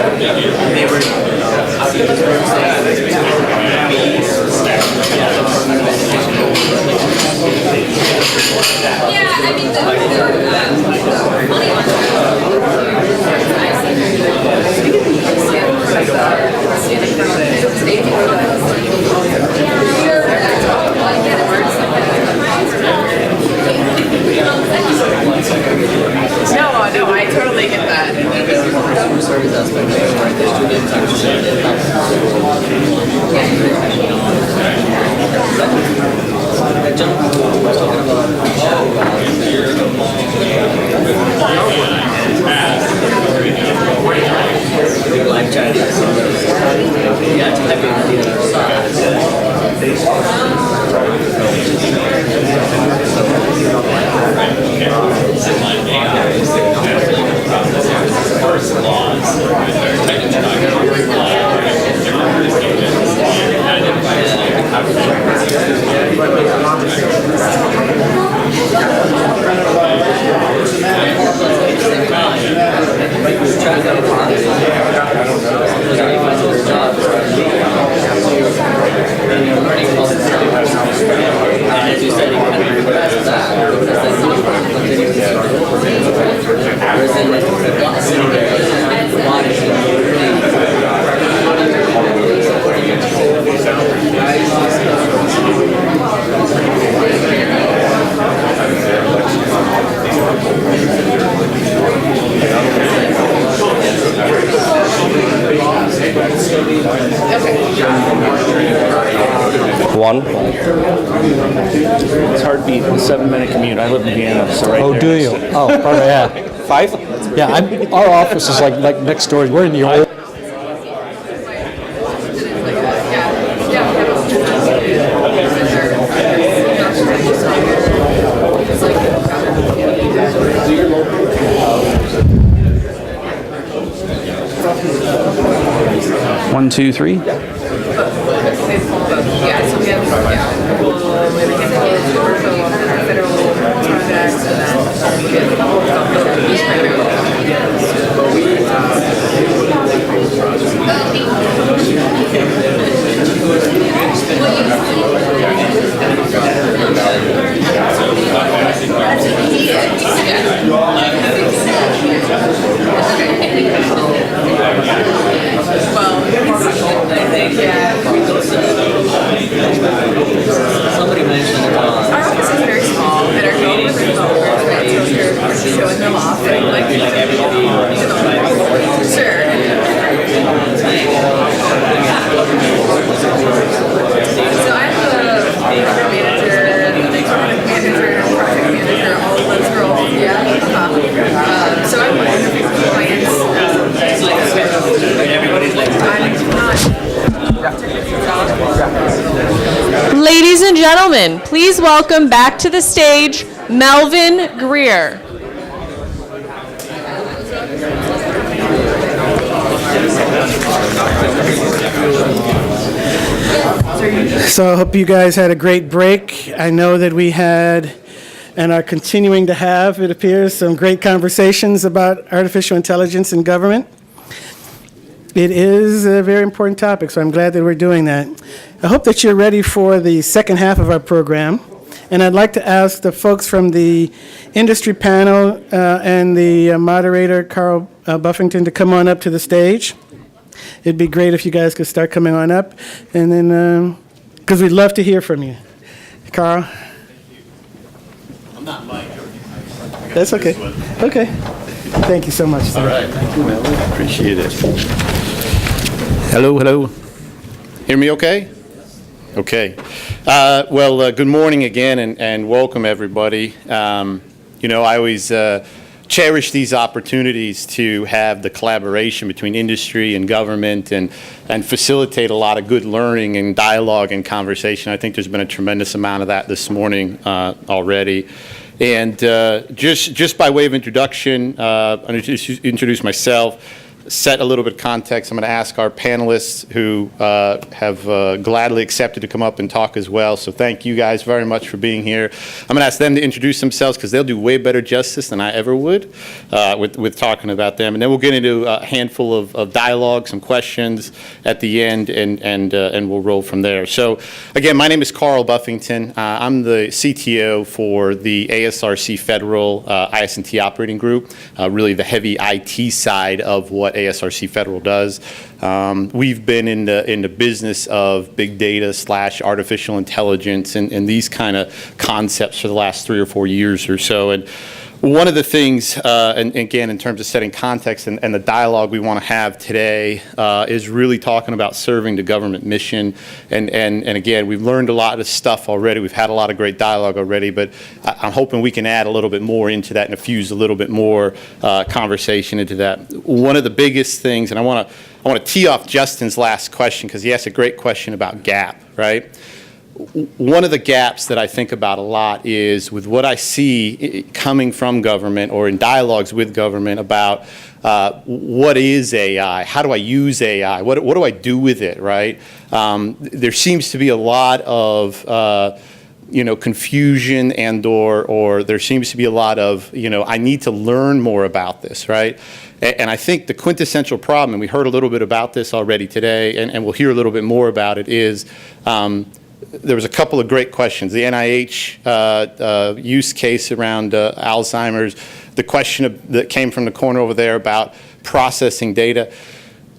they were yeah, I mean, the funny one. No, I totally get that. customer service aspect of it, right? The students that gentleman was talking about live chat. Yeah, it's happy to be on our side. It's hard to beat a 7-minute commute. I live in Vienna, so right there. Oh, do you? Oh, pardon, yeah. 5? Yeah, our office is like next door. We're in the old. One, two, three. Somebody mentioned Our office is very small, and our goal is showing them off, and like sure. So I'm the program manager, the economic manager, project manager, all of those roles. Yeah. So I'm interviewing clients. I'm not. Ladies and gentlemen, please welcome back to the stage Melvin Greer. So I hope you guys had a great break. I know that we had and are continuing to have, it appears, some great conversations about artificial intelligence in government. It is a very important topic, so I'm glad that we're doing that. I hope that you're ready for the second half of our program. And I'd like to ask the folks from the industry panel and the moderator, Carl Buffington, to come on up to the stage. It'd be great if you guys could start coming on up. And then, because we'd love to hear from you. Carl? I'm not Mike. That's okay. Okay. Thank you so much, sir. All right. Thank you, Melvin. Appreciate it. Hello, hello. Hear me okay? Okay. Well, good morning again, and welcome, everybody. You know, I always cherish these opportunities to have the collaboration between industry and government and facilitate a lot of good learning and dialogue and conversation. I think there's been a tremendous amount of that this morning already. And just by way of introduction, I'll introduce myself. set a little bit of context, I'm going to ask our panelists who have gladly accepted to come up and talk as well. So thank you guys very much for being here. I'm going to ask them to introduce themselves because they'll do way better justice than I ever would with talking about them. And then we'll get into a handful of dialogue, some questions at the end, and we'll roll from there. So again, my name is Carl Buffington. I'm the CTO for the ASRC Federal IS&T Operating Group, really the heavy IT side of what ASRC Federal does. We've been in the business of big data / artificial intelligence and these kind of concepts for the last 3 or 4 years or so. And one of the things, and again, in terms of setting context and the dialogue we want to have today is really talking about serving the government mission. And again, we've learned a lot of stuff already. We've had a lot of great dialogue already, but I'm hoping we can add a little bit more into that and infuse a little bit more conversation into that. One of the biggest things, and I want to tee off Justin's last question because he asked a great question about gap, right? One of the gaps that I think about a lot is with what I see coming from government or in dialogues with government about what is AI? How do I use AI? What do I do with it, right? There seems to be a lot of confusion or there seems to be a lot of, I need to learn more about this, right? And I think the quintessential problem, and we heard a little bit about this already today, and we'll hear a little bit more about it, is there was a couple of great questions. The NIH use case around Alzheimer's, the question that came from the corner over there about processing data.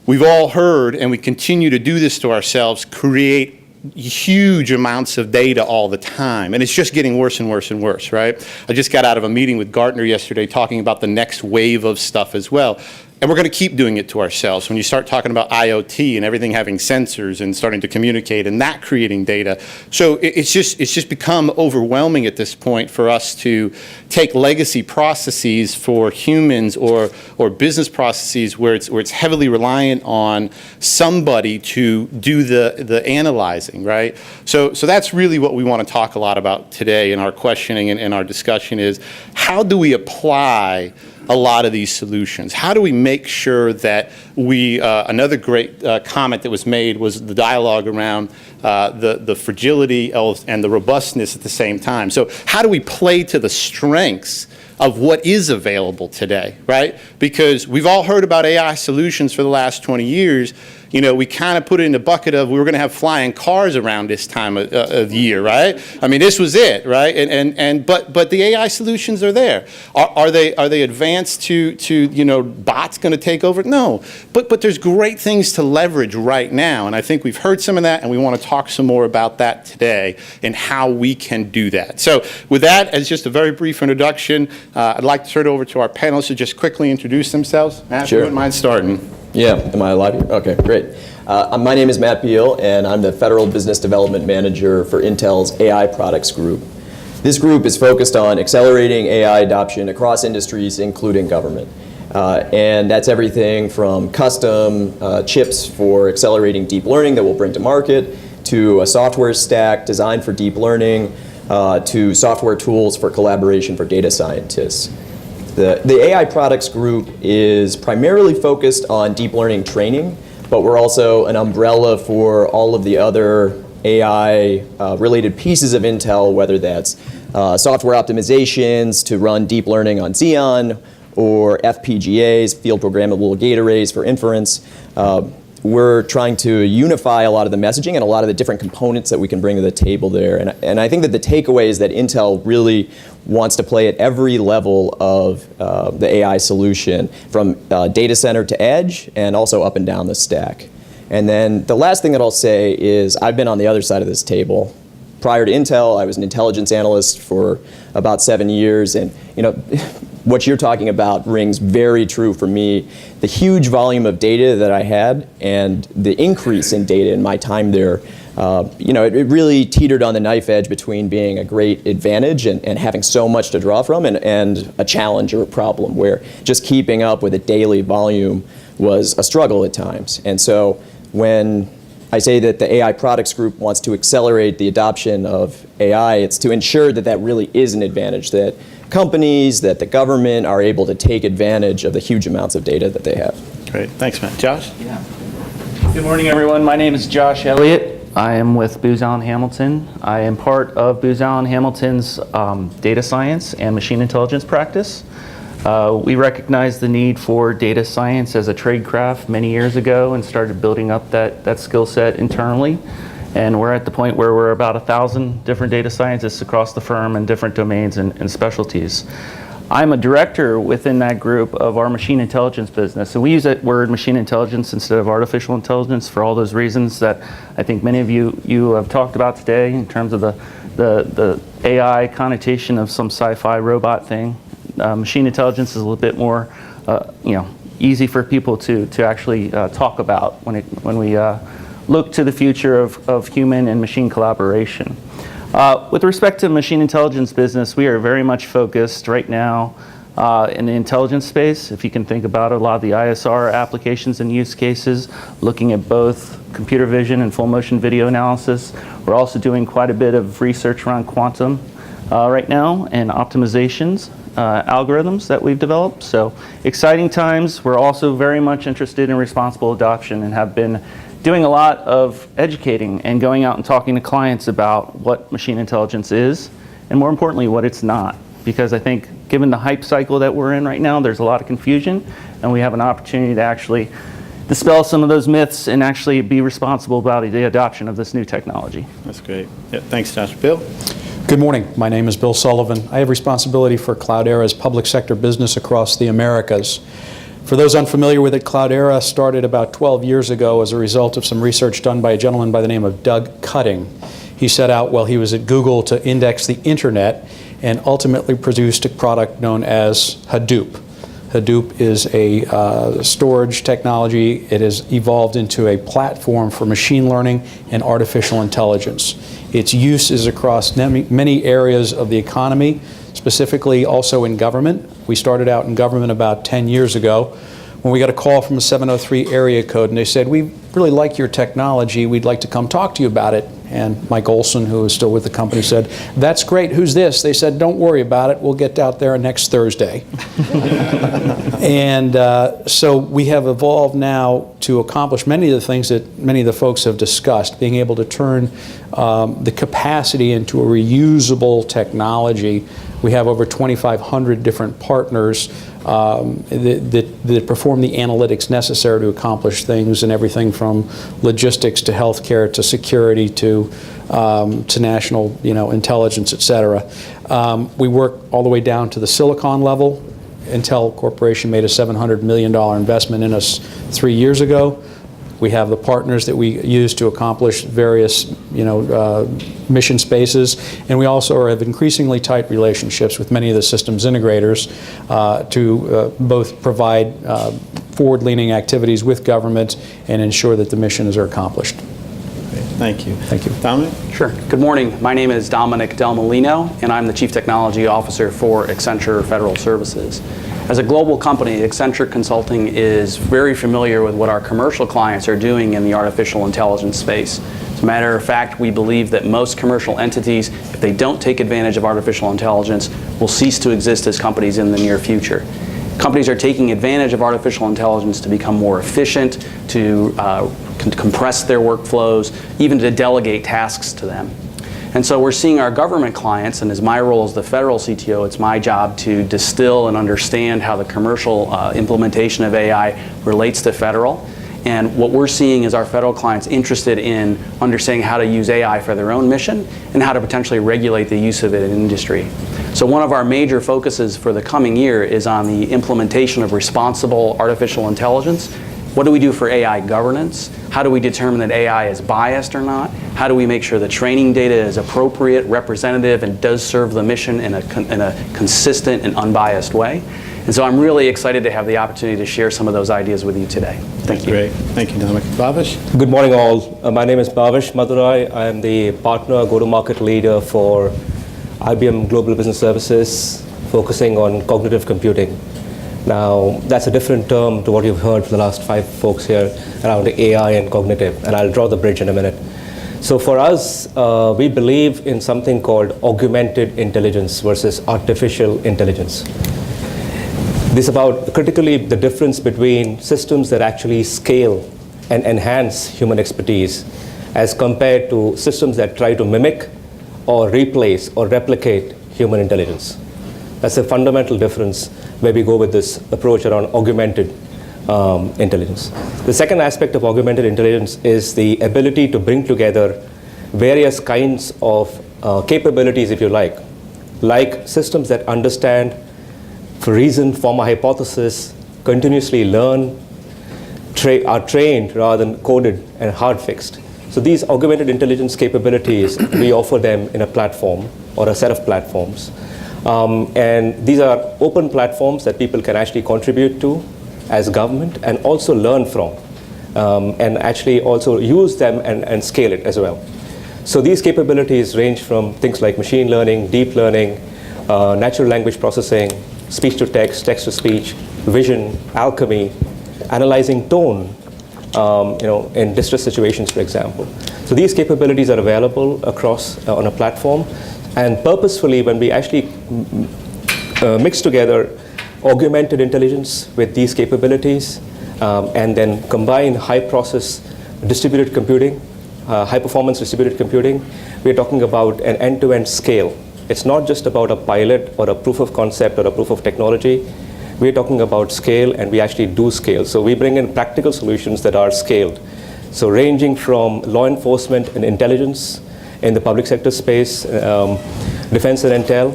We've all heard, and we continue to do this to ourselves, create huge amounts of data all the time, and it's just getting worse and worse and worse, right? I just got out of a meeting with Gartner yesterday talking about the next wave of stuff as well. And we're going to keep doing it to ourselves. When you start talking about IoT and everything having sensors and starting to communicate and that creating data. So it's just become overwhelming at this point for us to take legacy processes for humans or business processes where it's heavily reliant on somebody to do the analyzing, right? So that's really what we want to talk a lot about today in our questioning and our discussion is how do we apply a lot of these solutions? How do we make sure that we, another great comment that was made was the dialogue around the fragility and the robustness at the same time. So how do we play to the strengths of what is available today, right? Because we've all heard about AI solutions for the last 20 years. We kind of put it in the bucket of we were going to have flying cars around this time of year, right? I mean, this was it, right? But the AI solutions are there. Are they advanced to bots going to take over? No, but there's great things to leverage right now, and I think we've heard some of that, and we want to talk some more about that today and how we can do that. So with that, as just a very brief introduction, I'd like to turn it over to our panelists to just quickly introduce themselves. Matt, sure. If you wouldn't mind starting. Yeah, am I live here? Okay, great. My name is Matt Beal, and I'm the Federal Business Development Manager for Intel's AI Products Group. This group is focused on accelerating AI adoption across industries, including government. And that's everything from custom chips for accelerating deep learning that we'll bring to market, to a software stack designed for deep learning, to software tools for collaboration for data scientists. The AI Products Group is primarily focused on deep learning training, but we're also an umbrella for all of the other AI-related pieces of Intel, whether that's software optimizations to run deep learning on Xeon, or FPGAs, field programmable gate arrays for inference. We're trying to unify a lot of the messaging and a lot of the different components that we can bring to the table there. And I think that the takeaway is that Intel really wants to play at every level of the AI solution, from data center to edge, and also up and down the stack. And then the last thing that I'll say is I've been on the other side of this table. Prior to Intel, I was an intelligence analyst for about 7 years, and what you're talking about rings very true for me. The huge volume of data that I had and the increase in data in my time there, it really teetered on the knife edge between being a great advantage and having so much to draw from and a challenge or a problem where just keeping up with a daily volume was a struggle at times. And so when I say that the AI Products Group wants to accelerate the adoption of AI, it's to ensure that that really is an advantage, that companies, that the government are able to take advantage of the huge amounts of data that they have. Great. Thanks, Matt. Josh? Good morning, everyone. My name is Josh Elliot. I am with Booz Allen Hamilton. I am part of Booz Allen Hamilton's data science and machine intelligence practice. We recognized the need for data science as a trade craft many years ago and started building up that skill set internally. And we're at the point where we're about 1,000 different data scientists across the firm in different domains and specialties. I'm a director within that group of our machine intelligence business. So we use that word machine intelligence instead of artificial intelligence for all those reasons that I think many of you have talked about today in terms of the AI connotation of some sci-fi robot thing. Machine intelligence is a little bit more easy for people to actually talk about when we look to the future of human and machine collaboration. With respect to machine intelligence business, we are very much focused right now in the intelligence space. If you can think about it, a lot of the ISR applications and use cases, looking at both computer vision and full motion video analysis. We're also doing quite a bit of research around quantum right now and optimizations, algorithms that we've developed. So exciting times. We're also very much interested in responsible adoption and have been doing a lot of educating and going out and talking to clients about what machine intelligence is, and more importantly, what it's not. Because I think given the hype cycle that we're in right now, there's a lot of confusion, and we have an opportunity to actually dispel some of those myths and actually be responsible about the adoption of this new technology. That's great. Yeah, thanks, Josh. Bill? Good morning. My name is Bill Sullivan. I have responsibility for Cloudera's public sector business across the Americas. For those unfamiliar with it, Cloudera started about 12 years ago as a result of some research done by a gentleman by the name of Doug Cutting. He set out while he was at Google to index the internet and ultimately produced a product known as Hadoop. Hadoop is a storage technology. It has evolved into a platform for machine learning and artificial intelligence. Its use is across many areas of the economy, specifically also in government. We started out in government about 10 years ago when we got a call from a 703 area code, and they said, "We really like your technology. We'd like to come talk to you about it." And Mike Olson, who is still with the company, said, "That's great. Who's this?" They said, "Don't worry about it. We'll get out there next Thursday." And so we have evolved now to accomplish many of the things that many of the folks have discussed, being able to turn the capacity into a reusable technology. We have over 2,500 different partners that perform the analytics necessary to accomplish things, and everything from logistics to healthcare to security to national intelligence, et cetera. We work all the way down to the silicon level. Intel Corporation made a $700 million investment in us 3 years ago. We have the partners that we use to accomplish various, mission spaces, and we also have increasingly tight relationships with many of the systems integrators to both provide forward-leaning activities with government and ensure that the missions are accomplished. Thank you. Thank you. Dominic? Sure. Good morning. My name is Dominic ElMolino, and I'm the Chief Technology Officer for Accenture Federal Services. As a global company, Accenture Consulting is very familiar with what our commercial clients are doing in the artificial intelligence space. As a matter of fact, we believe that most commercial entities, if they don't take advantage of artificial intelligence, will cease to exist as companies in the near future. Companies are taking advantage of artificial intelligence to become more efficient, to compress their workflows, even to delegate tasks to them. And so we're seeing our government clients, and as my role as the federal CTO, it's my job to distill and understand how the commercial implementation of AI relates to federal. And what we're seeing is our federal clients interested in understanding how to use AI for their own mission and how to potentially regulate the use of it in industry. So one of our major focuses for the coming year is on the implementation of responsible artificial intelligence. What do we do for AI governance? How do we determine that AI is biased or not? How do we make sure the training data is appropriate, representative, and does serve the mission in a consistent and unbiased way? And so I'm really excited to have the opportunity to share some of those ideas with you today. Thank you. Great. Thank you, Dominic. Bhavish? Good morning, all. My name is Bhavish Madurai. I am the partner go-to-market leader for IBM Global Business Services, focusing on cognitive computing. Now, that's a different term to what you've heard from the last 5 folks here around AI and cognitive, and I'll draw the bridge in a minute. So for us, we believe in something called augmented intelligence versus artificial intelligence. This is about critically the difference between systems that actually scale and enhance human expertise as compared to systems that try to mimic or replace or replicate human intelligence. That's a fundamental difference where we go with this approach around augmented intelligence. The second aspect of augmented intelligence is the ability to bring together various kinds of capabilities, if you like systems that understand, reason, form a hypothesis, continuously learn, are trained rather than coded and hard-fixed. So these augmented intelligence capabilities, we offer them in a platform or a set of platforms. And these are open platforms that people can actually contribute to as government and also learn from, and actually also use them and scale it as well. So these capabilities range from things like machine learning, deep learning, natural language processing, speech to text, text to speech, vision, alchemy, analyzing tone, in distress situations, for example. So these capabilities are available across on a platform, and purposefully, when we actually mix together augmented intelligence with these capabilities, and then combine high process distributed computing, high performance distributed computing, we're talking about an end-to-end scale. It's not just about a pilot or a proof of concept or a proof of technology. We're talking about scale, and we actually do scale. So we bring in practical solutions that are scaled. So ranging from law enforcement and intelligence in the public sector space, defense and intel,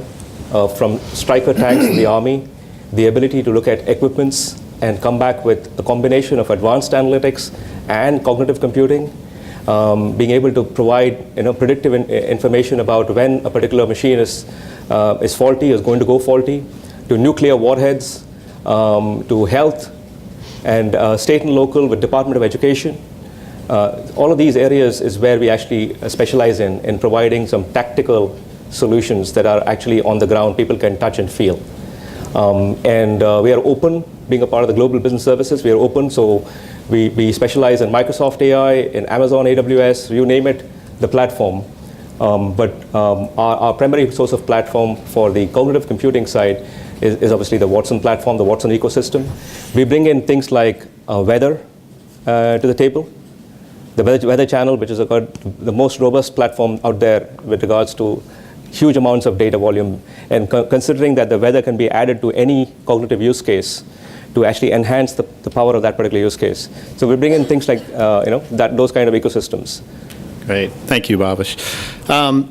from Stryker tanks in the Army, the ability to look at equipments and come back with a combination of advanced analytics and cognitive computing, being able to provide predictive information about when a particular machine is faulty, is going to go faulty, to nuclear warheads, to health, and state and local with Department of Education. All of these areas is where we actually specialize in providing some tactical solutions that are actually on the ground, people can touch and feel. And we are open, being a part of the global business services, we are open, so we specialize in Microsoft AI, in Amazon AWS, you name it, the platform. But our primary source of platform for the cognitive computing side is obviously the Watson platform, the Watson ecosystem. We bring in things like weather to the table. The weather channel, which is the most robust platform out there with regards to huge amounts of data volume, and considering that the weather can be added to any cognitive use case to actually enhance the power of that particular use case. So we bring in things like those kind of ecosystems. Great, thank you, Bhavish.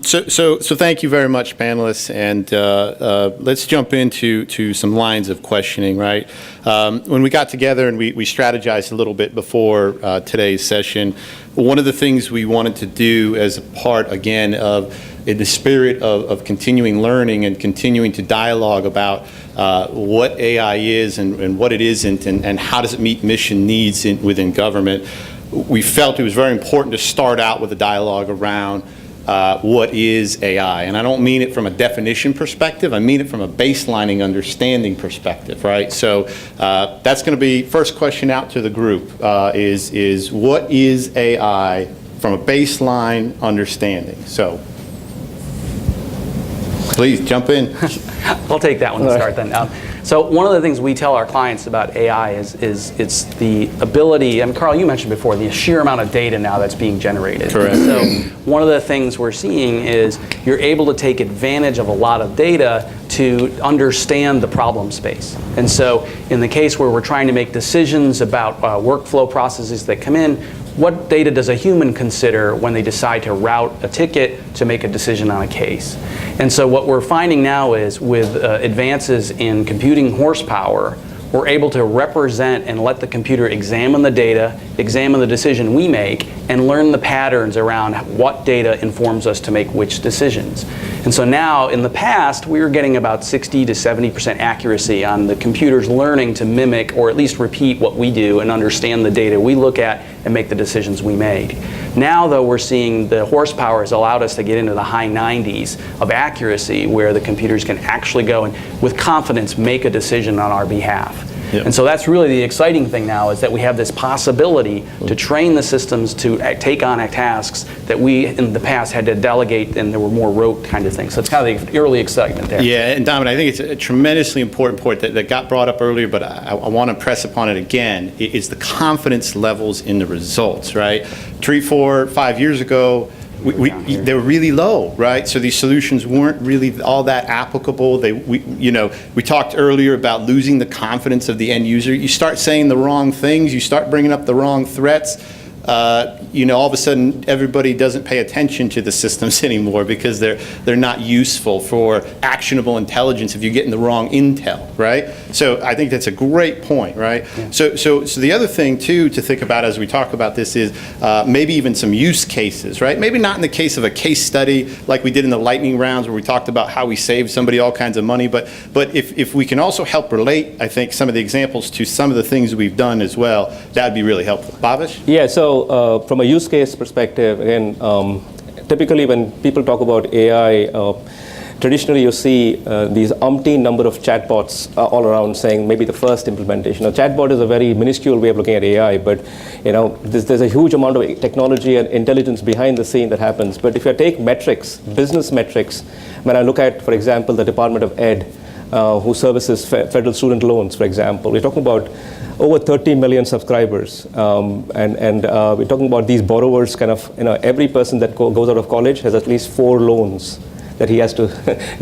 So thank you very much, panelists, and let's jump into some lines of questioning. Right, when we got together and we strategized a little bit before today's session, one of the things we wanted to do as a part, again, of in the spirit of continuing learning and continuing to dialogue about what AI is and what it isn't, and how does it meet mission needs within government, we felt it was very important to start out with a dialogue around what is AI. And I don't mean it from a definition perspective, I mean it from a baselining understanding perspective, right? So that's going to be first question out to the group, is what is AI from a baseline understanding? So please jump in. I'll take that one to start then. So one of the things we tell our clients about AI is it's the ability, and Carl, you mentioned before, the sheer amount of data now that's being generated. Correct. So one of the things we're seeing is you're able to take advantage of a lot of data to understand the problem space. And so in the case where we're trying to make decisions about workflow processes that come in, what data does a human consider when they decide to route a ticket to make a decision on a case? And so what we're finding now is with advances in computing horsepower, we're able to represent and let the computer examine the data, examine the decision we make, and learn the patterns around what data informs us to make which decisions. And so now, in the past, we were getting about 60 to 70% accuracy on the computers learning to mimic or at least repeat what we do and understand the data we look at and make the decisions we make. Now, though, we're seeing the horsepower has allowed us to get into the high 90s of accuracy where the computers can actually go and, with confidence, make a decision on our behalf. Yep. And so that's really the exciting thing now, is that we have this possibility to train the systems to take on tasks that we in the past had to delegate, and there were more rote kind of things. So it's kind of the early excitement there. Yeah, and Dominic, I think it's a tremendously important point that got brought up earlier, but I want to press upon it again, is the confidence levels in the results, right? 3, 4, 5 years ago, they were really low, right? So these solutions weren't really all that applicable. We talked earlier about losing the confidence of the end user. You start saying the wrong things, you start bringing up the wrong threats, all of a sudden everybody doesn't pay attention to the systems anymore because they're not useful for actionable intelligence if you're getting the wrong intel, right? So I think that's a great point, right? Yeah. So the other thing too to think about as we talk about this is maybe even some use cases, right? Maybe not in the case of a case study like we did in the lightning rounds where we talked about how we saved somebody all kinds of money, but if we can also help relate, I think, some of the examples to some of the things we've done as well, that'd be really helpful. Bhavish? Yeah, so from a use case perspective, again, typically when people talk about AI, traditionally you see these umpteen number of chatbots all around saying maybe the first implementation. A chatbot is a very minuscule way of looking at AI, but there's a huge amount of technology and intelligence behind the scene that happens. But if you take metrics, business metrics, when I look at, for example, the Department of Ed, who services federal student loans, for example, we're talking about over 30 million subscribers, and we're talking about these borrowers. Kind of, every person that goes out of college has at least 4 loans that he has to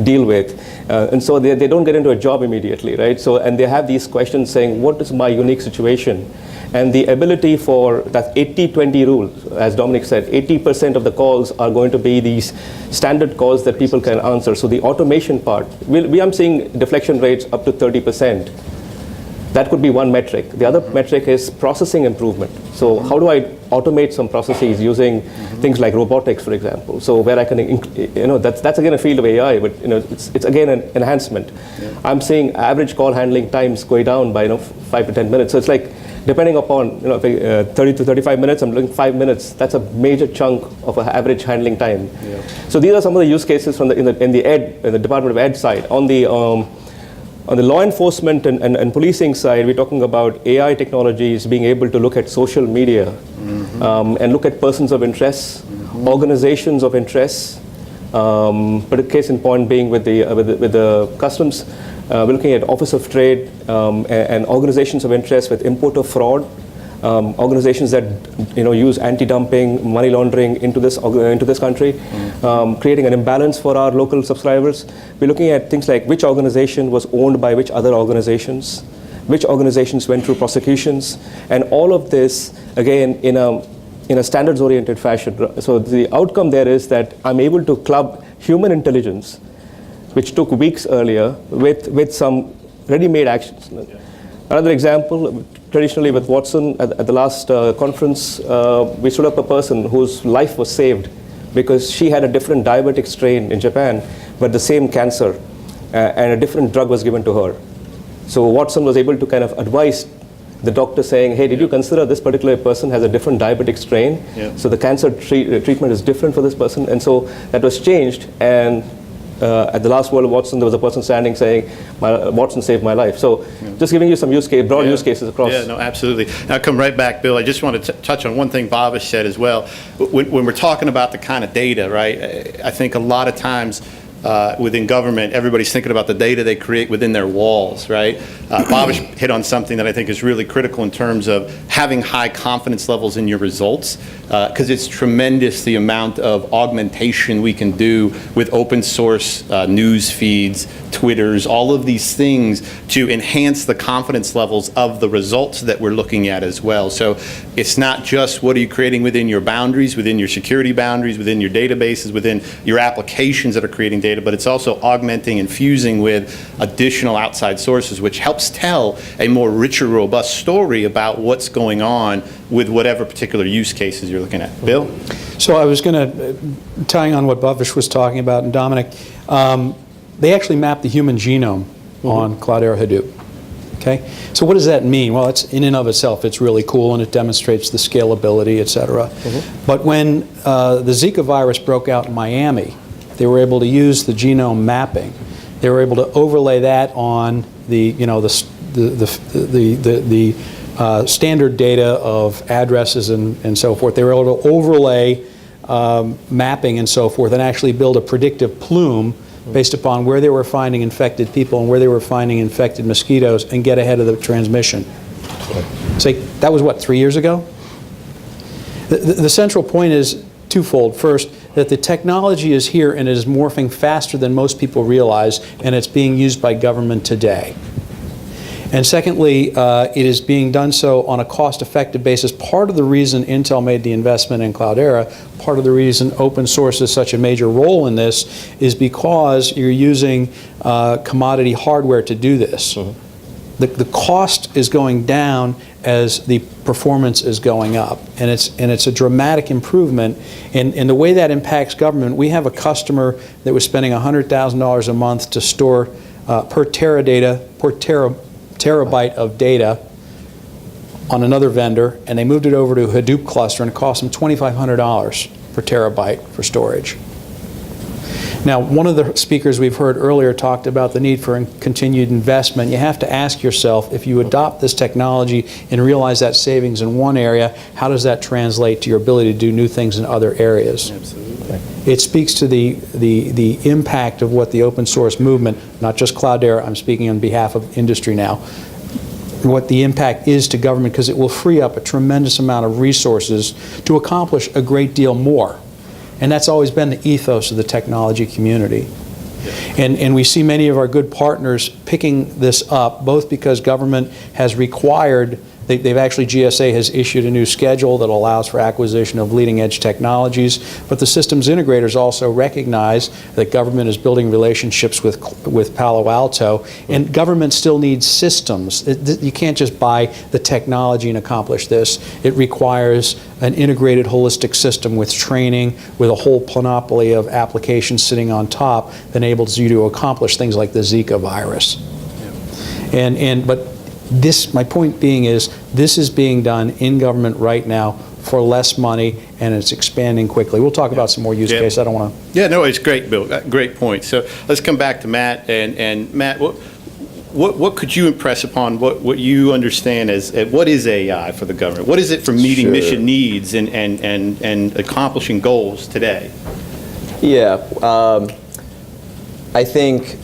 deal with, and so they don't get into a job immediately, right? So, and they have these questions saying, what is my unique situation? And the ability for that 80-20 rule, as Dominic said, 80% of the calls are going to be these standard calls that people can answer. So the automation part, I'm seeing deflection rates up to 30%. That could be one metric. The other metric is processing improvement. So how do I automate some processes using things like robotics, for example? So where I can, that's again a field of AI, but it's again an enhancement. Yeah. I'm seeing average call handling times going down by 5 to 10 minutes. So it's like, depending upon 30 to 35 minutes, I'm looking 5 minutes. That's a major chunk of an average handling time. Yeah. So these are some of the use cases from in the Department of Ed side. On the law enforcement and policing side, we're talking about AI technologies being able to look at social media and look at persons of interest, organizations of interest. But a case in point being with the customs, we're looking at Office of Trade and organizations of interest with importer fraud, organizations that use anti-dumping, money laundering into this country, creating an imbalance for our local subscribers. We're looking at things like which organization was owned by which other organizations, which organizations went through prosecutions, and all of this again in a standards-oriented fashion. So the outcome there is that I'm able to club human intelligence, which took weeks earlier, with some ready-made actions. Another example, traditionally with Watson, at the last conference, we stood up a person whose life was saved because she had a different diabetic strain in Japan, but the same cancer, and a different drug was given to her. So Watson was able to kind of advise the doctor saying, hey, did you consider this particular person has a different diabetic strain? Yeah. So the cancer treatment is different for this person. And so that was changed, and at the last World of Watson, there was a person standing saying, Watson saved my life. So just giving you some use cases across. Yeah, no, absolutely. Now come right back, Bill. I just want to touch on one thing Bhavish said as well. When we're talking about the kind of data, right, I think a lot of times within government, everybody's thinking about the data they create within their walls, right? Bhavish hit on something that I think is really critical in terms of having high confidence levels in your results, because it's tremendous the amount of augmentation we can do with open source news feeds, Twitters, all of these things to enhance the confidence levels of the results that we're looking at as well. So it's not just what are you creating within your boundaries, within your security boundaries, within your databases, within your applications that are creating data, but it's also augmenting and fusing with additional outside sources, which helps tell a more richer, robust story about what's going on with whatever particular use cases you're looking at. Bill? So I was going to, tying on what Bhavish was talking about, and Dominic, they actually map the human genome on Cloudera Hadoop. Okay? So what does that mean? Well, it's in and of itself, it's really cool, and it demonstrates the scalability, et cetera. But when the Zika virus broke out in Miami, they were able to use the genome mapping. They were able to overlay that on the standard data of addresses and so forth. They were able to overlay mapping and so forth and actually build a predictive plume based upon where they were finding infected people and where they were finding infected mosquitoes and get ahead of the transmission. So that was, what, 3 years ago? The central point is twofold. First, that the technology is here and it is morphing faster than most people realize, and it's being used by government today. And secondly, it is being done so on a cost-effective basis. Part of the reason Intel made the investment in Cloudera, part of the reason open source is such a major role in this, is because you're using commodity hardware to do this. Mm-hmm. The cost is going down as the performance is going up, and it's a dramatic improvement. And the way that impacts government, we have a customer that was spending $100,000 a month to store per terabyte of data on another vendor, and they moved it over to a Hadoop cluster, and it cost them $2,500 per terabyte for storage. Now, one of the speakers we've heard earlier talked about the need for continued investment. You have to ask yourself, if you adopt this technology and realize that savings in one area, how does that translate to your ability to do new things in other areas? Absolutely. It speaks to the impact of what the open source movement, not just Cloudera, I'm speaking on behalf of industry now, what the impact is to government, because it will free up a tremendous amount of resources to accomplish a great deal more. And that's always been the ethos of the technology community. And we see many of our good partners picking this up, both because government has required, they've actually, GSA has issued a new schedule that allows for acquisition of leading edge technologies, but the systems integrators also recognize that government is building relationships with Palo Alto, and government still needs systems. You can't just buy the technology and accomplish this. It requires an integrated holistic system with training, with a whole panoply of applications sitting on top that enables you to accomplish things like the Zika virus. But this, my point being is, this is being done in government right now for less money, and it's expanding quickly. We'll talk about some more use cases. I don't want to. Yeah, no, it's great, Bill. Great point. So let's come back to Matt. And Matt, what could you impress upon what you understand as what is AI for the government? What is it for meeting mission needs and accomplishing goals today? Yeah, I think,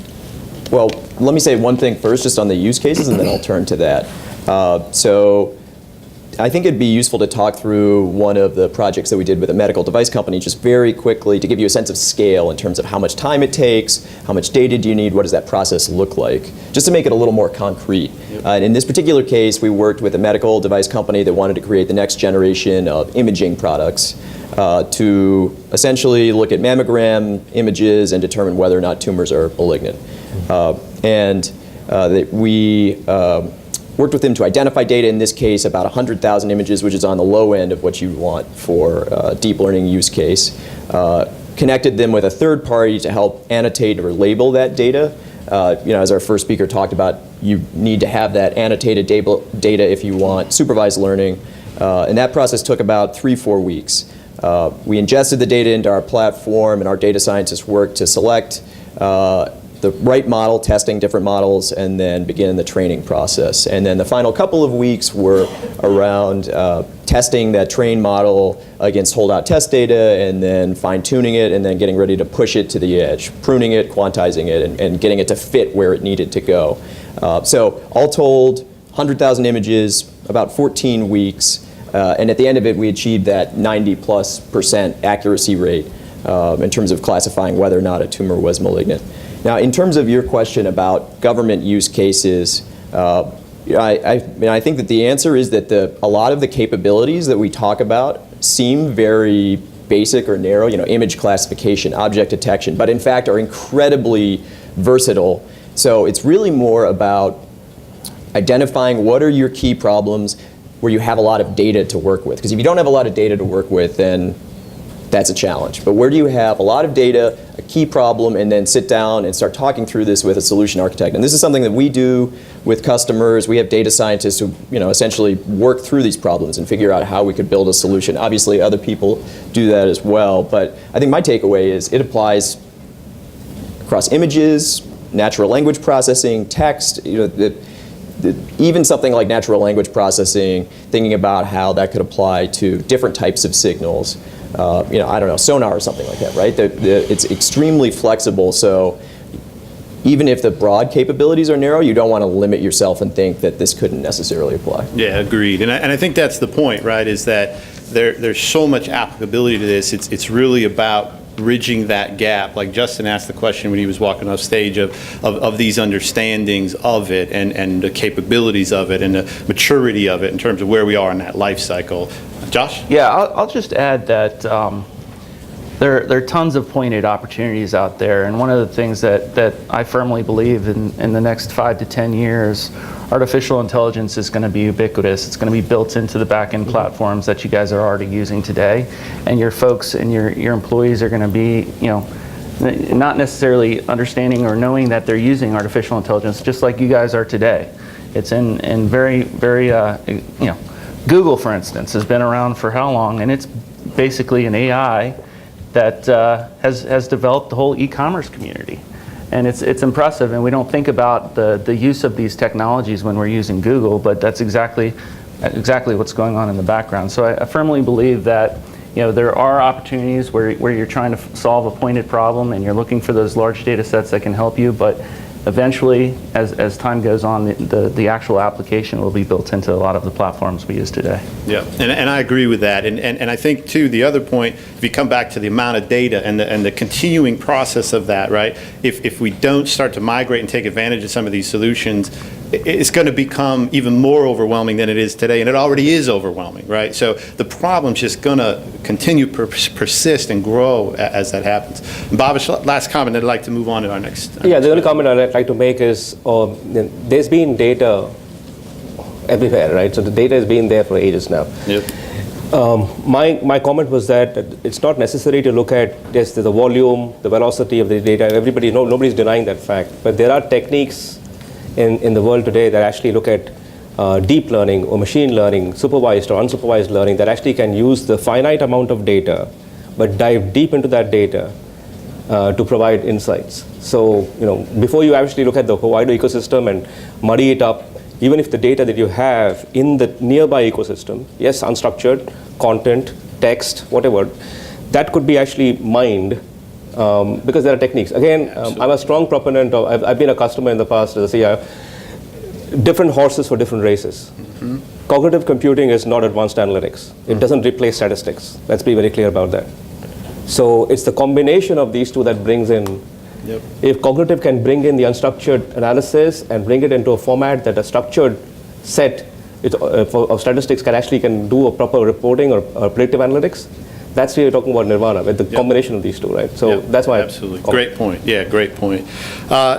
well, let me say one thing first, just on the use cases, and then I'll turn to that. So I think it'd be useful to talk through one of the projects that we did with a medical device company just very quickly to give you a sense of scale in terms of how much time it takes, how much data do you need, what does that process look like, just to make it a little more concrete. And in this particular case, we worked with a medical device company that wanted to create the next generation of imaging products to essentially look at mammogram images and determine whether or not tumors are malignant. We worked with them to identify data, in this case about 100,000 images, which is on the low end of what you want for a deep learning use case. Connected them with a third party to help annotate or label that data. As our first speaker talked about, you need to have that annotated data if you want supervised learning. And that process took about 3-4 weeks. We ingested the data into our platform, and our data scientists worked to select the right model, testing different models, and then begin the training process. And then the final couple of weeks were around testing that trained model against holdout test data, and then fine-tuning it, and then getting ready to push it to the edge, pruning it, quantizing it, and getting it to fit where it needed to go. So all told, 100,000 images, about 14 weeks, and at the end of it, we achieved that 90+% accuracy rate in terms of classifying whether or not a tumor was malignant. Now, in terms of your question about government use cases, I think that the answer is that a lot of the capabilities that we talk about seem very basic or narrow, image classification, object detection, but in fact are incredibly versatile. So it's really more about identifying what are your key problems where you have a lot of data to work with. Because if you don't have a lot of data to work with, then that's a challenge. But where do you have a lot of data, a key problem, and then sit down and start talking through this with a solution architect? And this is something that we do with customers. We have data scientists who essentially work through these problems and figure out how we could build a solution. Obviously, other people do that as well. But I think my takeaway is it applies across images, natural language processing, text. even something like natural language processing, thinking about how that could apply to different types of signals, I don't know, sonar or something like that, right? It's extremely flexible, so even if the broad capabilities are narrow, you don't want to limit yourself and think that this couldn't necessarily apply. Yeah, agreed. And I think that's the point, right, is that there's so much applicability to this. It's really about bridging that gap. Like Justin asked the question when he was walking off stage of these understandings of it and the capabilities of it and the maturity of it in terms of where we are in that life cycle. Josh? Yeah, I'll just add that there are tons of pointed opportunities out there, and one of the things that I firmly believe in the next 5 to 10 years, artificial intelligence is going to be ubiquitous. It's going to be built into the back-end platforms that you guys are already using today, and your folks and your employees are going to be, not necessarily understanding or knowing that they're using artificial intelligence, just like you guys are today. It's in very, Google, for instance, has been around for how long, and it's basically an AI that has developed the whole e-commerce community. And it's impressive, and we don't think about the use of these technologies when we're using Google, but that's exactly what's going on in the background. So I firmly believe that there are opportunities where you're trying to solve a pointed problem and you're looking for those large data sets that can help you, but eventually, as time goes on, the actual application will be built into a lot of the platforms we use today. Yeah, and I agree with that. And I think, too, the other point, if you come back to the amount of data and the continuing process of that, right, if we don't start to migrate and take advantage of some of these solutions, it's going to become even more overwhelming than it is today, and it already is overwhelming, right? So the problem's just going to continue persist and grow as that happens. And Bhavish, last comment, I'd like to move on to our next. Yeah, the only comment I'd like to make is there's been data everywhere, right? So the data has been there for ages now. Yep. My comment was that it's not necessary to look at just the volume, the velocity of the data. Nobody's denying that fact. But there are techniques in the world today that actually look at deep learning or machine learning, supervised or unsupervised learning, that actually can use the finite amount of data, but dive deep into that data to provide insights. So, before you actually look at the wider ecosystem and muddy it up, even if the data that you have in the nearby ecosystem, yes, unstructured, content, text, whatever, that could be actually mined because there are techniques. Again, I'm a strong proponent of, I've been a customer in the past as a CIO, different horses for different races. Mm-hmm. Cognitive computing is not advanced analytics. It doesn't replace statistics. Let's be very clear about that. So it's the combination of these two that brings in. Yep. If cognitive can bring in the unstructured analysis and bring it into a format that a structured set of statistics can do a proper reporting or predictive analytics, that's what you're talking about nirvana, with the combination of these two, right? So that's why. Absolutely. Great point. Yeah, great point.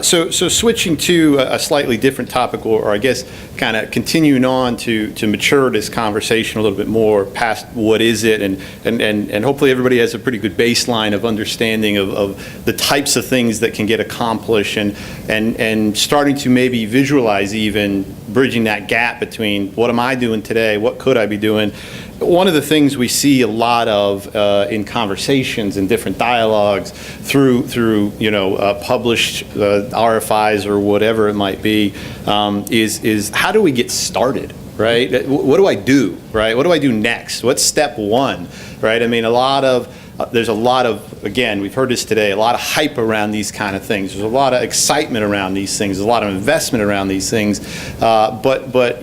So switching to a slightly different topic, or I guess kind of continuing on to mature this conversation a little bit more past what is it, and hopefully everybody has a pretty good baseline of understanding of the types of things that can get accomplished, and starting to maybe visualize even bridging that gap between what am I doing today, what could I be doing. One of the things we see a lot of in conversations and different dialogues through published RFIs or whatever it might be is how do we get started, right? What do I do, right? What do I do next? What's step one, right? I mean, there's a lot of, again, we've heard this today, a lot of hype around these kind of things. There's a lot of excitement around these things. There's a lot of investment around these things. But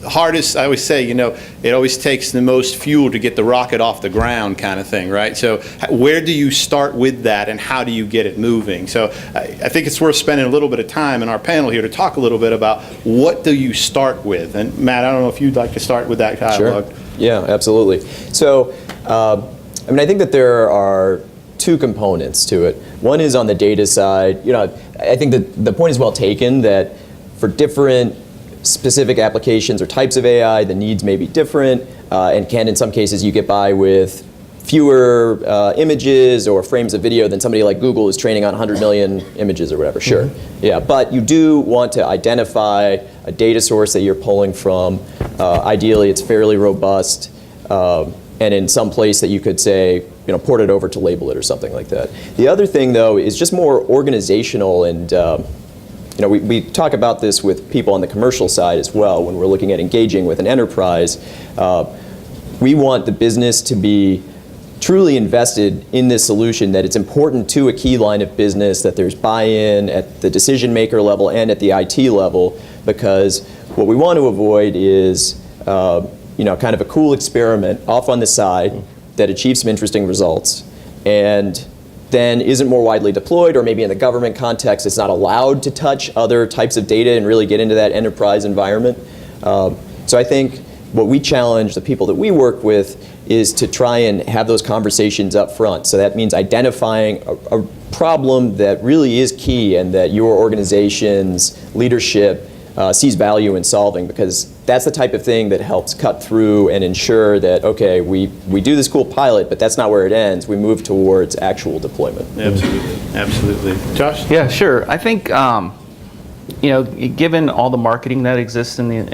hardest, I always say, it always takes the most fuel to get the rocket off the ground kind of thing, right? So where do you start with that, and how do you get it moving? So I think it's worth spending a little bit of time in our panel here to talk a little bit about what do you start with? And Matt, I don't know if you'd like to start with that dialogue. Sure. Yeah, absolutely. So, I think that there are two components to it. One is on the data side. I think that the point is well taken that for different specific applications or types of AI, the needs may be different, and can in some cases you get by with fewer images or frames of video than somebody like Google is training on 100 million images or whatever. Sure. Mm-hmm. Yeah, but you do want to identify a data source that you're pulling from. Ideally, it's fairly robust. And in some place that you could say, port it over to label it or something like that. The other thing, though, is just more organizational and we talk about this with people on the commercial side as well when we're looking at engaging with an enterprise. We want the business to be truly invested in this solution, that it's important to a key line of business, that there's buy-in at the decision maker level and at the IT level, because what we want to avoid is kind of a cool experiment off on the side that achieves some interesting results and then isn't more widely deployed, or maybe in the government context it's not allowed to touch other types of data and really get into that enterprise environment. So I think what we challenge the people that we work with is to try and have those conversations up front. So that means identifying a problem that really is key and that your organization's leadership sees value in solving, because that's the type of thing that helps cut through and ensure that, okay, we do this cool pilot, but that's not where it ends. We move towards actual deployment. Absolutely, absolutely. Josh? Yeah, sure. I think, given all the marketing that exists in the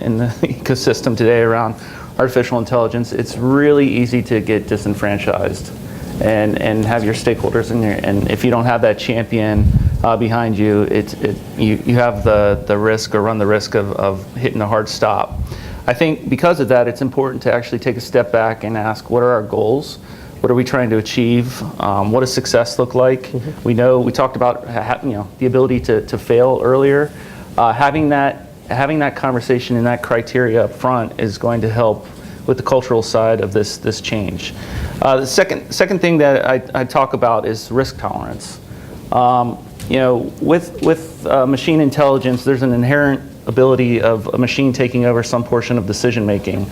ecosystem today around artificial intelligence, it's really easy to get disenfranchised and have your stakeholders in there. And if you don't have that champion behind you, you have the risk, or run the risk of hitting a hard stop. I think because of that, it's important to actually take a step back and ask, what are our goals? What are we trying to achieve? What does success look like? We talked about the ability to fail earlier. Having that conversation and that criteria up front is going to help with the cultural side of this change. The second thing that I talk about is risk tolerance. With machine intelligence, there's an inherent ability of a machine taking over some portion of decision making,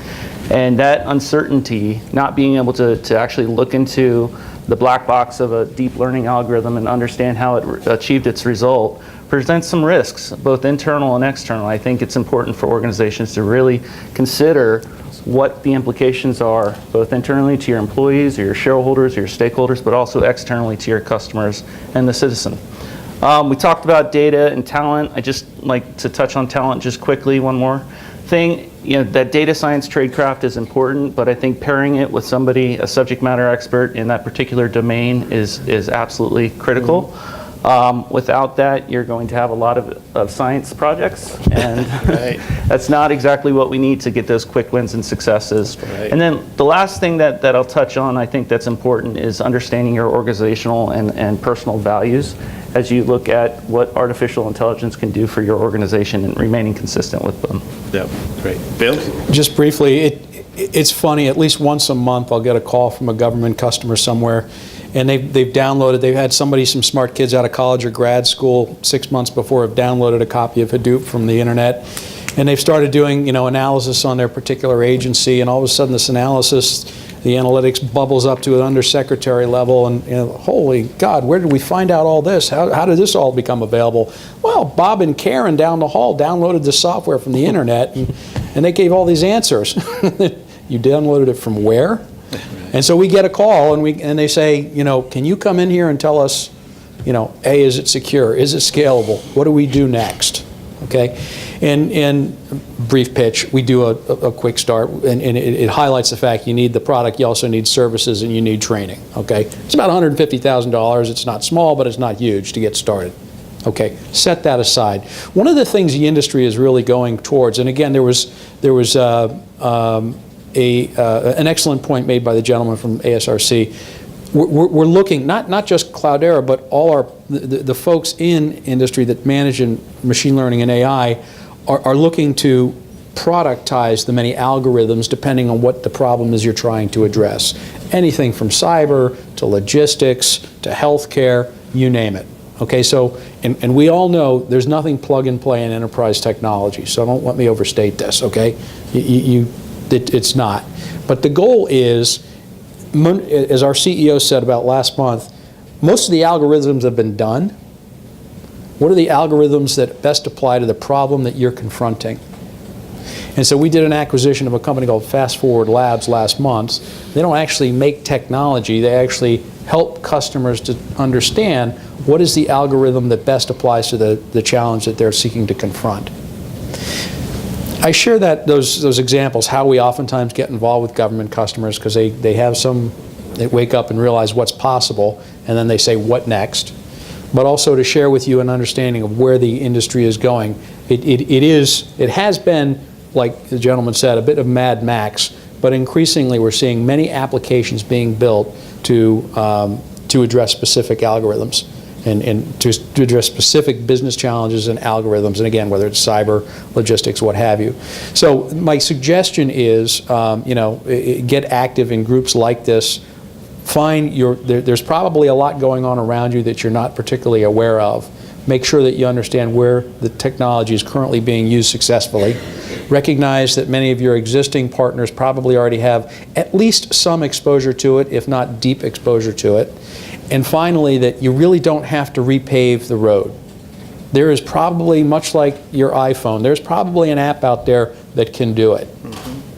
and that uncertainty, not being able to actually look into the black box of a deep learning algorithm and understand how it achieved its result, presents some risks, both internal and external. I think it's important for organizations to really consider what the implications are, both internally to your employees, or your shareholders, or your stakeholders, but also externally to your customers and the citizen. We talked about data and talent. I just like to touch on talent just quickly. One more thing, that data science tradecraft is important, but I think pairing it with somebody, a subject matter expert in that particular domain, is absolutely critical. Without that, you're going to have a lot of science projects, and that's not exactly what we need to get those quick wins and successes. And then the last thing that I'll touch on, I think that's important, is understanding your organizational and personal values as you look at what artificial intelligence can do for your organization and remaining consistent with them. Yeah, great. Bill? Just briefly, it's funny, at least once a month I'll get a call from a government customer somewhere, and they've had some smart kids out of college or grad school 6 months before have downloaded a copy of Hadoop from the internet, and they've started doing analysis on their particular agency, and all of a sudden this analysis, the analytics bubbles up to an undersecretary level, and holy God, where did we find out all this? How did this all become available? Well, Bob and Karen down the hall downloaded the software from the internet, and they gave all these answers. You downloaded it from where? And so we get a call, and they say, can you come in here and tell us, A, is it secure? Is it scalable? What do we do next? Okay, and brief pitch, we do a quick start, and it highlights the fact you need the product, you also need services, and you need training. Okay, it's about $150,000. It's not small, but it's not huge to get started. Okay, set that aside. One of the things the industry is really going towards, and again, there was an excellent point made by the gentleman from ASRC. We're looking, not just Cloudera, but all the folks in industry that manage in machine learning and AI are looking to productize the many algorithms depending on what the problem is you're trying to address. Anything from cyber to logistics to healthcare, you name it. Okay, so, and we all know there's nothing plug and play in enterprise technology, so don't let me overstate this, okay? It's not. But the goal is, as our CEO said about last month, most of the algorithms have been done. What are the algorithms that best apply to the problem that you're confronting? And so we did an acquisition of a company called Fast Forward Labs last month. They don't actually make technology, they actually help customers to understand what is the algorithm that best applies to the challenge that they're seeking to confront. I share those examples, how we oftentimes get involved with government customers, because they wake up and realize what's possible, and then they say, what next? but also to share with you an understanding of where the industry is going. It has been, like the gentleman said, a bit of Mad Max, but increasingly we're seeing many applications being built to address specific algorithms and to address specific business challenges and algorithms, and again, whether it's cyber, logistics, what have you. So my suggestion is, get active in groups like this. There's probably a lot going on around you that you're not particularly aware of. Make sure that you understand where the technology is currently being used successfully. Recognize that many of your existing partners probably already have at least some exposure to it, if not deep exposure to it. And finally, that you really don't have to repave the road. There is probably, much like your iPhone, there's probably an app out there that can do it.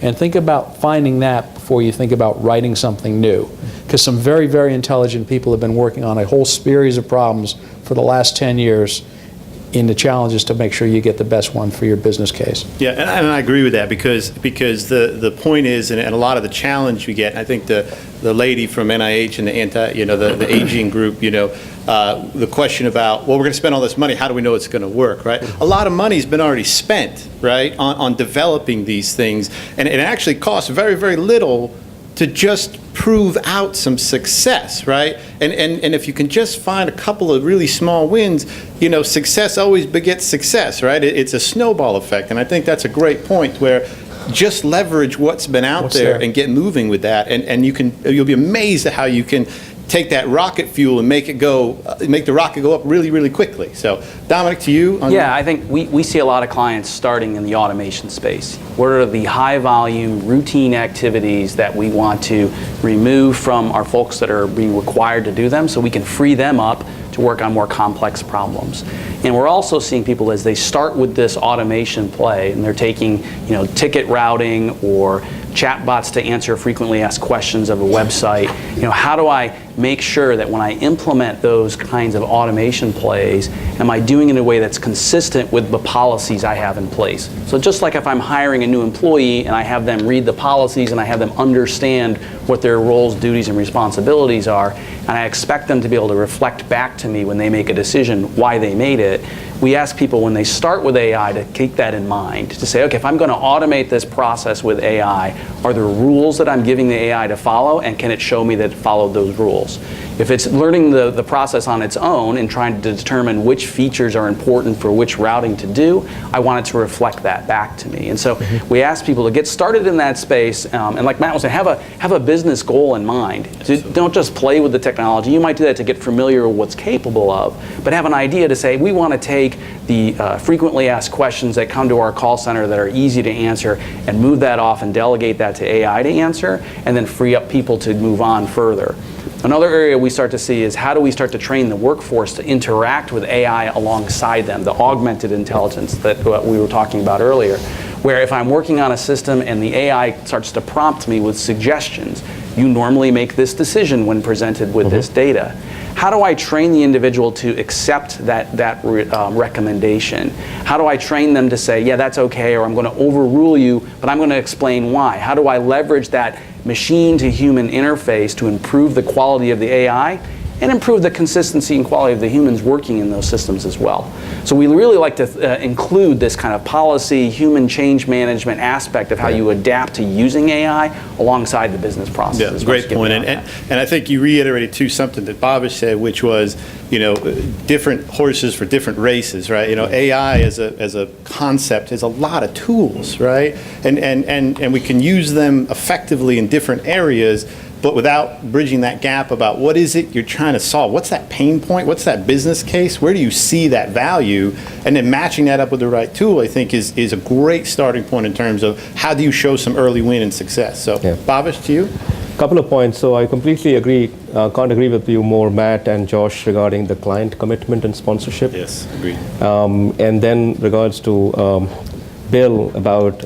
And think about finding that before you think about writing something new. Because some very, very intelligent people have been working on a whole series of problems for the last 10 years in the challenges to make sure you get the best one for your business case. Yeah, and I agree with that because the point is, and a lot of the challenge we get, and I think the lady from NIH and the aging group, the question about, well, we're going to spend all this money, how do we know it's going to work, right? A lot of money's been already spent, right, on developing these things, and it actually costs very, very little to just prove out some success, right? And if you can just find a couple of really small wins, success always begets success, right? It's a snowball effect, and I think that's a great point where just leverage what's been out there and get moving with that, and you'll be amazed at how you can take that rocket fuel and make the rocket go up really, really quickly. So, Dominic, to you. Yeah, I think we see a lot of clients starting in the automation space. What are the high volume, routine activities that we want to remove from our folks that are being required to do them so we can free them up to work on more complex problems. And we're also seeing people as they start with this automation play and they're taking, ticket routing or chatbots to answer frequently asked questions of a website. How do I make sure that when I implement those kinds of automation plays, am I doing it in a way that's consistent with the policies I have in place? So just like if I'm hiring a new employee and I have them read the policies and I have them understand what their roles, duties, and responsibilities are, and I expect them to be able to reflect back to me when they make a decision why they made it, we ask people when they start with AI to keep that in mind, to say, okay, if I'm going to automate this process with AI, are there rules that I'm giving the AI to follow, and can it show me that it followed those rules? If it's learning the process on its own and trying to determine which features are important for which routing to do, I want it to reflect that back to me. And so we ask people to get started in that space, and like Matt was saying, have a business goal in mind. Don't just play with the technology. You might do that to get familiar with what's capable of, but have an idea to say, we want to take the frequently asked questions that come to our call center that are easy to answer and move that off and delegate that to AI to answer, and then free up people to move on further. Another area we start to see is how do we start to train the workforce to interact with AI alongside them, the augmented intelligence that we were talking about earlier, where if I'm working on a system and the AI starts to prompt me with suggestions, you normally make this decision when presented with this data. How do I train the individual to accept that recommendation? How do I train them to say, yeah, that's okay, or I'm going to overrule you, but I'm going to explain why? How do I leverage that machine to human interface to improve the quality of the AI and improve the consistency and quality of the humans working in those systems as well? So we really like to include this kind of policy, human change management aspect of how you adapt to using AI alongside the business process. Yeah, great point. And I think you reiterated too something that Bhavik said, which was, different horses for different races, right? AI as a concept has a lot of tools, right? And we can use them effectively in different areas, but without bridging that gap about what is it you're trying to solve? What's that pain point? What's that business case? Where do you see that value? And then matching that up with the right tool, I think, is a great starting point in terms of how do you show some early win and success. So, Bhavish, to you? Couple of points. So I completely agree, can't agree with you more, Matt and Josh, regarding the client commitment and sponsorship. Yes, agreed. And then regards to Bill about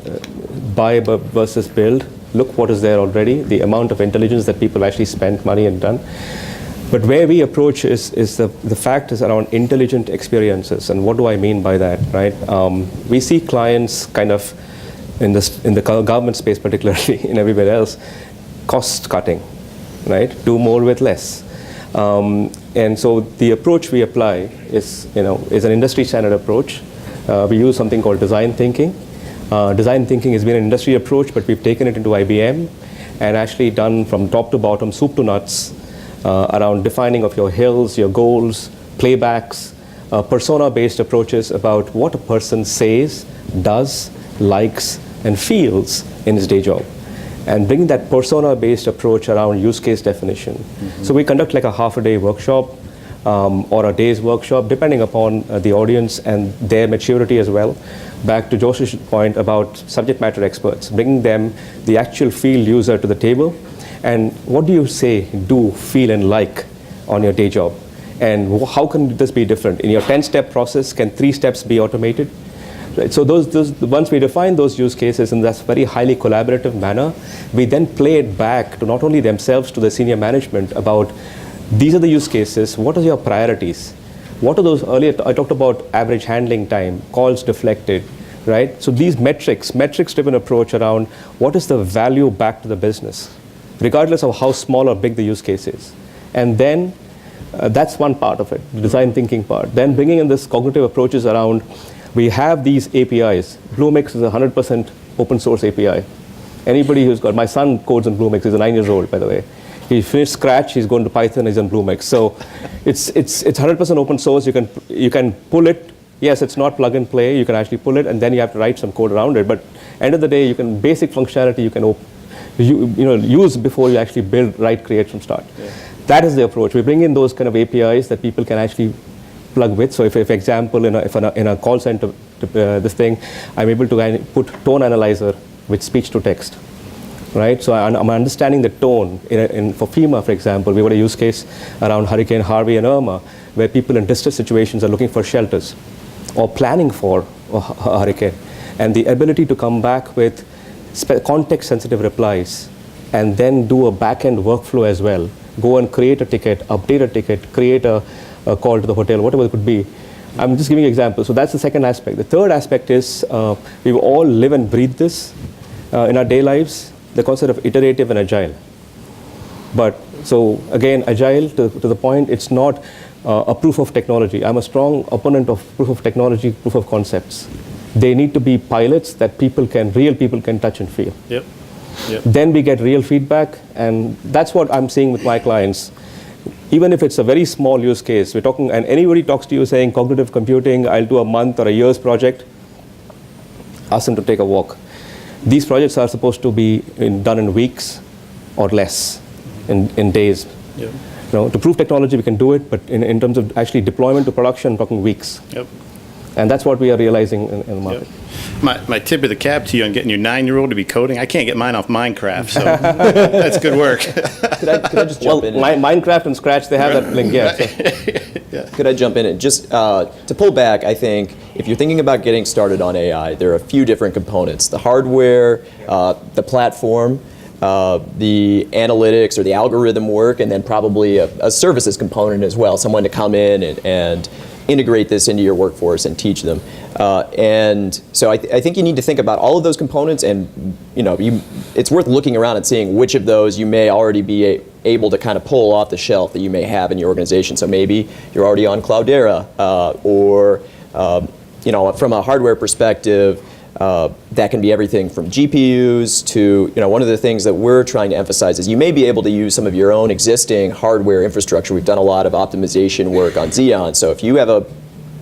buy versus build. Look what is there already, the amount of intelligence that people actually spent money and done. But where we approach is the fact is around intelligent experiences. And what do I mean by that, right? We see clients kind of in the government space, particularly, and everywhere else, cost cutting, right? Do more with less. And so the approach we apply is an industry standard approach. We use something called design thinking. Design thinking has been an industry approach, but we've taken it into IBM and actually done from top to bottom, soup to nuts, around defining of your hills, your goals, playbacks, persona-based approaches about what a person says, does, likes, and feels in his day job. And bring that persona-based approach around use case definition. Mm-hmm. So we conduct like a half-a-day workshop or a day's workshop, depending upon the audience and their maturity as well. Back to Josh's point about subject matter experts, bringing them, the actual field user, to the table. And what do you say, do, feel, and like on your day job? And how can this be different? In your 10-step process, can 3 steps be automated? Right. So once we define those use cases in that very highly collaborative manner, we then play it back to not only themselves, to the senior management about these are the use cases, what are your priorities? What are those? Earlier I talked about average handling time, calls deflected, right? So these metrics-driven approach around what is the value back to the business, regardless of how small or big the use case is. And then that's one part of it, the design thinking part. Then bringing in this cognitive approaches around, we have these APIs. Bluemix is a 100% open source API. Anybody who's got, my son codes in Bluemix, he's 9 years old, by the way. He finished Scratch, he's going to Python, he's in Bluemix. So it's 100% open source, you can pull it. Yes, it's not plug and play, you can actually pull it, and then you have to write some code around it. But end of the day, basic functionality you can use before you actually build, write, create from start. Yeah. That is the approach. We bring in those kind of APIs that people can actually plug with. So if example, in a call center, this thing, I'm able to put tone analyzer with speech to text, right? So I'm understanding the tone. For FEMA, for example, we got a use case around Hurricane Harvey and Irma, where people in distress situations are looking for shelters or planning for a hurricane. And the ability to come back with context-sensitive replies and then do a back-end workflow as well. Go and create a ticket, update a ticket, create a call to the hotel, whatever it could be. I'm just giving examples. So that's the second aspect. The third aspect is we all live and breathe this in our day lives, the concept of iterative and agile. But so again, agile to the point, it's not a proof of technology. I'm a strong opponent of proof of technology, proof of concepts. They need to be pilots that real people can touch and feel. Yep. Yep. Then we get real feedback, and that's what I'm seeing with my clients. Even if it's a very small use case, we're talking, and anybody talks to you saying cognitive computing, I'll do a month or a year's project, ask them to take a walk. These projects are supposed to be done in weeks or less, in days. Yep. To prove technology, we can do it, but in terms of actually deployment to production, we're talking weeks. Yep. And that's what we are realizing in the market. Yep. My tip of the cap to you on getting your 9-year-old to be coding, I can't get mine off Minecraft, so that's good work. Could I just jump in? Minecraft and Scratch, they have that link, yeah. Yeah. Could I jump in? And just to pull back, I think if you're thinking about getting started on AI, there are a few different components. The hardware, the platform, the analytics or the algorithm work, and then probably a services component as well, someone to come in and integrate this into your workforce and teach them. And so I think you need to think about all of those components, and it's worth looking around and seeing which of those you may already be able to kind of pull off the shelf that you may have in your organization. So maybe you're already on Cloudera, or from a hardware perspective, that can be everything from GPUs to, one of the things that we're trying to emphasize is you may be able to use some of your own existing hardware infrastructure. We've done a lot of optimization work on Xeon. So if you have a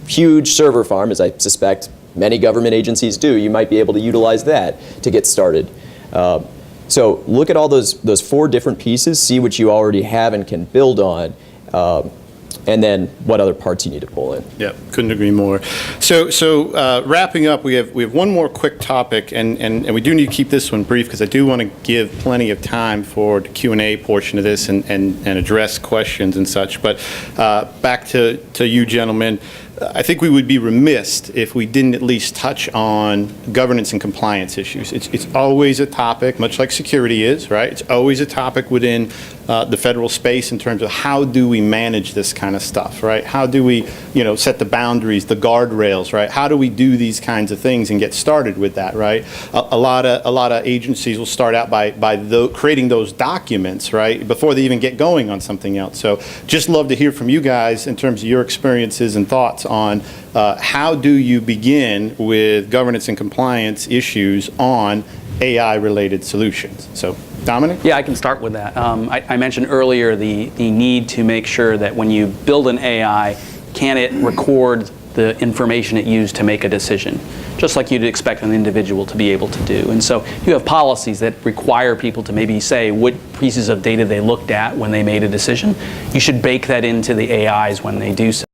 huge server farm, as I suspect many government agencies do, you might be able to utilize that to get started. So look at all those 4 different pieces, see what you already have and can build on, and then what other parts you need to pull in. Yep, couldn't agree more. So wrapping up, we have one more quick topic, and we do need to keep this one brief because I do want to give plenty of time for the Q&A portion of this and address questions and such. But back to you gentlemen, I think we would be remiss if we didn't at least touch on governance and compliance issues. It's always a topic, much like security is, right? It's always a topic within the federal space in terms of how do we manage this kind of stuff, right? How do we, set the boundaries, the guardrails, right? How do we do these kinds of things and get started with that, right? A lot of agencies will start out by creating those documents, right, before they even get going on something else. So just love to hear from you guys in terms of your experiences and thoughts on how do you begin with governance and compliance issues on AI-related solutions. So, Dominic? Yeah, I can start with that. I mentioned earlier the need to make sure that when you build an AI, can it record the information it used to make a decision, just like you'd expect an individual to be able to do. And so you have policies that require people to maybe say what pieces of data they looked at when they made a decision. You should bake that into the AIs when they do so.